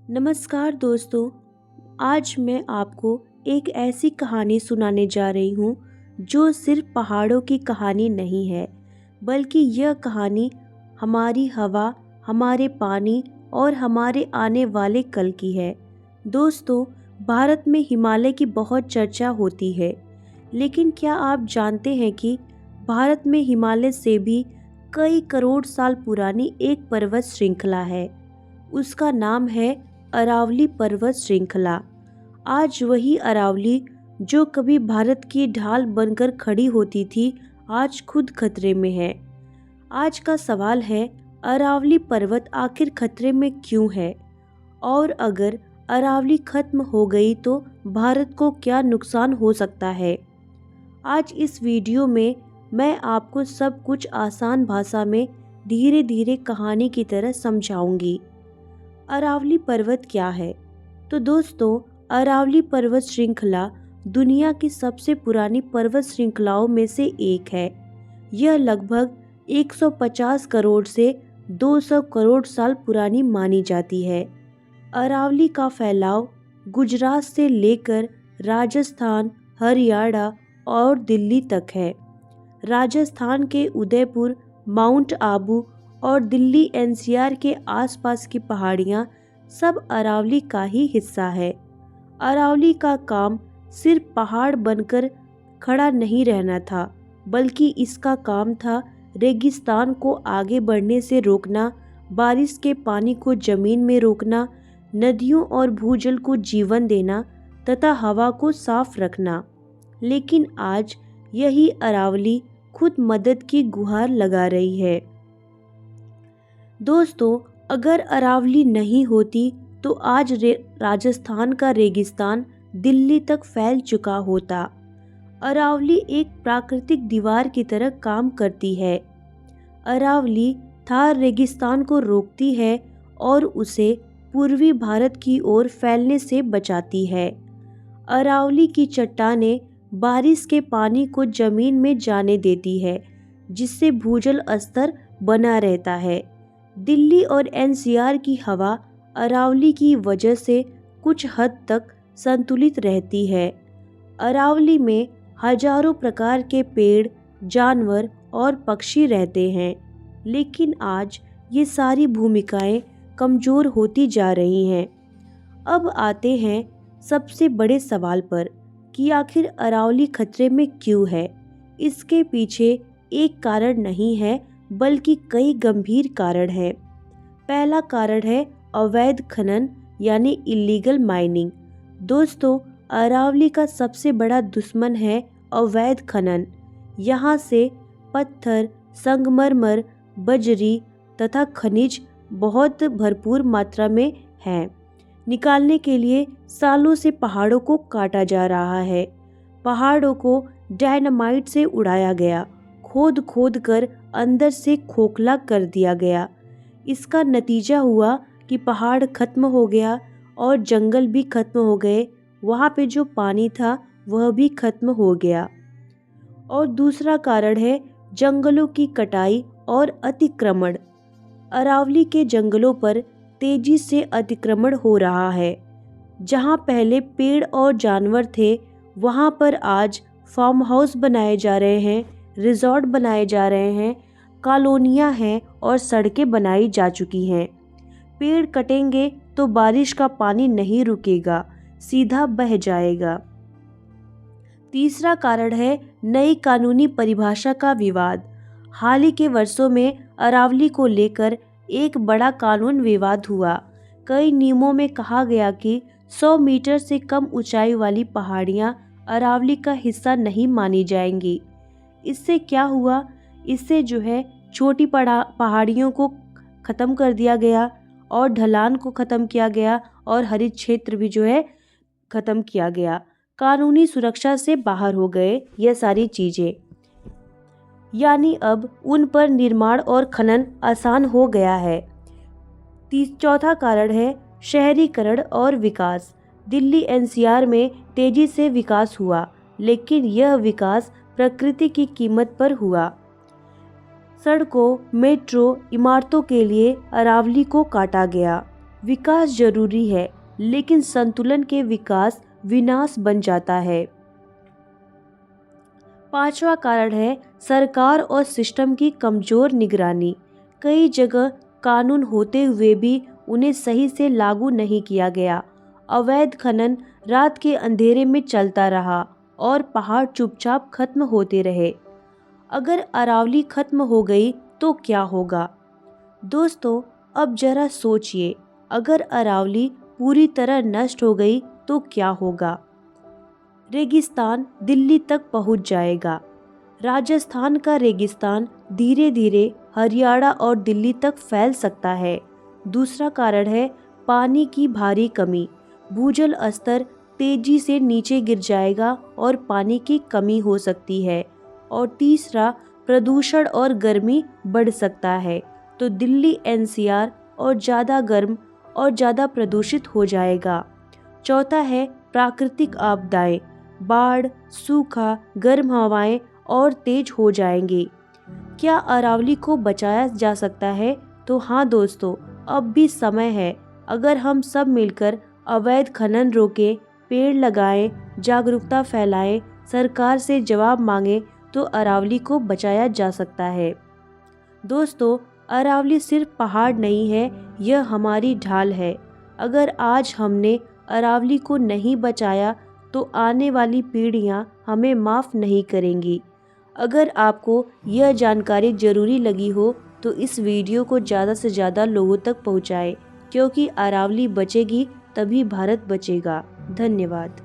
नमस्कार दोस्तों। आज मैं आपको एक ऐसी कहानी सुनाने जा रही हूँ जो सिर्फ पहाड़ों की कहानी नहीं है, बल्कि यह कहानी हमारी हवा, हमारे पानी और हमारे आने वाले कल की है। दोस्तों, भारत में हिमालय की बहुत चर्चा होती है, लेकिन क्या आप जानते हैं कि भारत में हिमालय से भी कई करोड़ साल पुरानी एक पर्वत श्रृंखला है। उसका नाम है अरावली पर्वत श्रृंखला। आज वही अरावली जो कभी भारत की ढाल बनकर खड़ी होती थी, आज खुद खतरे में है। आज का सवाल है, अरावली पर्वत आखिर खतरे में क्यों है, और अगर अरावली खत्म हो गई तो भारत को क्या नुकसान हो सकता है। आज इस वीडियो में मैं आपको सब कुछ आसान भाषा में धीरे धीरे कहानी की तरह समझाऊंगी। अरावली पर्वत क्या है? तो दोस्तों, अरावली पर्वत श्रृंखला दुनिया की सबसे पुरानी पर्वत श्रृंखलाओं में से एक है। यह लगभग 150 करोड़ से 200 करोड़ साल पुरानी मानी जाती है। अरावली का फैलाव गुजरात से लेकर राजस्थान, हरियाणा और दिल्ली तक है। राजस्थान के उदयपुर, माउंट आबू और दिल्ली एनसीआर के आसपास की पहाड़ियाँ सब अरावली का ही हिस्सा है। अरावली का काम सिर्फ पहाड़ बनकर खड़ा नहीं रहना था, बल्कि इसका काम था रेगिस्तान को आगे बढ़ने से रोकना, बारिश के पानी को जमीन में रोकना, नदियों और भूजल को जीवन देना तथा हवा को साफ रखना। लेकिन आज यही अरावली खुद मदद की गुहार लगा रही है। दोस्तों, अगर अरावली नहीं होती तो आज राजस्थान का रेगिस्तान दिल्ली तक फैल चुका होता। अरावली एक प्राकृतिक दीवार की तरह काम करती है। अरावली थार रेगिस्तान को रोकती है और उसे पूर्वी भारत की ओर फैलने से बचाती है। अरावली की चट्टानें बारिश के पानी को जमीन में जाने देती है, जिससे भूजल स्तर बना रहता है। दिल्ली और एनसीआर की हवा अरावली की वजह से कुछ हद तक संतुलित रहती है। अरावली में हजारों प्रकार के पेड़, जानवर और पक्षी रहते हैं, लेकिन आज ये सारी भूमिकाएं कमज़ोर होती जा रही हैं। अब आते हैं सबसे बड़े सवाल पर कि आखिर अरावली खतरे में क्यों है। इसके पीछे एक कारण नहीं है, बल्कि कई गंभीर कारण हैं। पहला कारण है अवैध खनन यानी इलीगल माइनिंग। दोस्तों, अरावली का सबसे बड़ा दुश्मन है अवैध खनन। यहाँ से पत्थर, संगमरमर, बजरी तथा खनिज बहुत भरपूर मात्रा में हैं। निकालने के लिए सालों से पहाड़ों को काटा जा रहा है। पहाड़ों को डायनामाइट से उड़ाया गया, खोद खोद कर अंदर से खोखला कर दिया गया। इसका नतीजा हुआ कि पहाड़ खत्म हो गया और जंगल भी खत्म हो गए। वहाँ पे जो पानी था वह भी खत्म हो गया। और दूसरा कारण है जंगलों की कटाई और अतिक्रमण। अरावली के जंगलों पर तेजी से अतिक्रमण हो रहा है। जहाँ पहले पेड़ और जानवर थे, वहाँ पर आज फार्म हाउस बनाए जा रहे हैं, रिजॉर्ट बनाए जा रहे हैं, कॉलोनियाँ हैं और सड़कें बनाई जा चुकी हैं। पेड़ कटेंगे तो बारिश का पानी नहीं रुकेगा, सीधा बह जाएगा। तीसरा कारण है नई कानूनी परिभाषा का विवाद। हाल ही के वर्षों में अरावली को लेकर एक बड़ा कानून विवाद हुआ। कई नियमों में कहा गया कि 100 मीटर से कम ऊंचाई वाली पहाड़ियां अरावली का हिस्सा नहीं मानी जाएंगी। इससे क्या हुआ? इससे जो है छोटी पहाड़ियों को ख़त्म कर दिया गया और ढलान को ख़त्म किया गया और हरित क्षेत्र भी जो है ख़त्म किया गया। कानूनी सुरक्षा से बाहर हो गए यह सारी चीज़ें, यानी अब उन पर निर्माण और खनन आसान हो गया है। चौथा कारण है शहरीकरण और विकास। दिल्ली एनसीआर में तेजी से विकास हुआ, लेकिन यह विकास प्रकृति की कीमत पर हुआ। सड़कों, मेट्रो, इमारतों के लिए अरावली को काटा गया। विकास जरूरी है, लेकिन संतुलन के विकास विनाश बन जाता है। पांचवा कारण है सरकार और सिस्टम की कमजोर निगरानी। कई जगह कानून होते हुए भी उन्हें सही से लागू नहीं किया गया। अवैध खनन रात के अंधेरे में चलता रहा और पहाड़ चुपचाप खत्म होते रहे। अगर अरावली खत्म हो गई तो क्या होगा? दोस्तों, अब जरा सोचिए, अगर अरावली पूरी तरह नष्ट हो गई तो क्या होगा? रेगिस्तान दिल्ली तक पहुंच जाएगा। राजस्थान का रेगिस्तान धीरे धीरे हरियाणा और दिल्ली तक फैल सकता है। दूसरा कारण है पानी की भारी कमी। भूजल स्तर तेजी से नीचे गिर जाएगा और पानी की कमी हो सकती है। और तीसरा, प्रदूषण और गर्मी बढ़ सकता है, तो दिल्ली एनसीआर और ज़्यादा गर्म और ज़्यादा प्रदूषित हो जाएगा। चौथा है प्राकृतिक आपदाएं। बाढ़, सूखा, गर्म हवाएं और तेज हो जाएंगे। क्या अरावली को बचाया जा सकता है? तो हाँ दोस्तों, अब भी समय है। अगर हम सब मिलकर अवैध खनन रोकें, पेड़ लगाएं, जागरूकता फैलाएं, सरकार से जवाब मांगें, तो अरावली को बचाया जा सकता है। दोस्तों, अरावली सिर्फ पहाड़ नहीं है, यह हमारी ढाल है। अगर आज हमने अरावली को नहीं बचाया तो आने वाली पीढ़ियां हमें माफ़ नहीं करेंगी। अगर आपको यह जानकारी ज़रूरी लगी हो तो इस वीडियो को ज़्यादा से ज़्यादा लोगों तक पहुंचाएं, क्योंकि अरावली बचेगी तभी भारत बचेगा। धन्यवाद।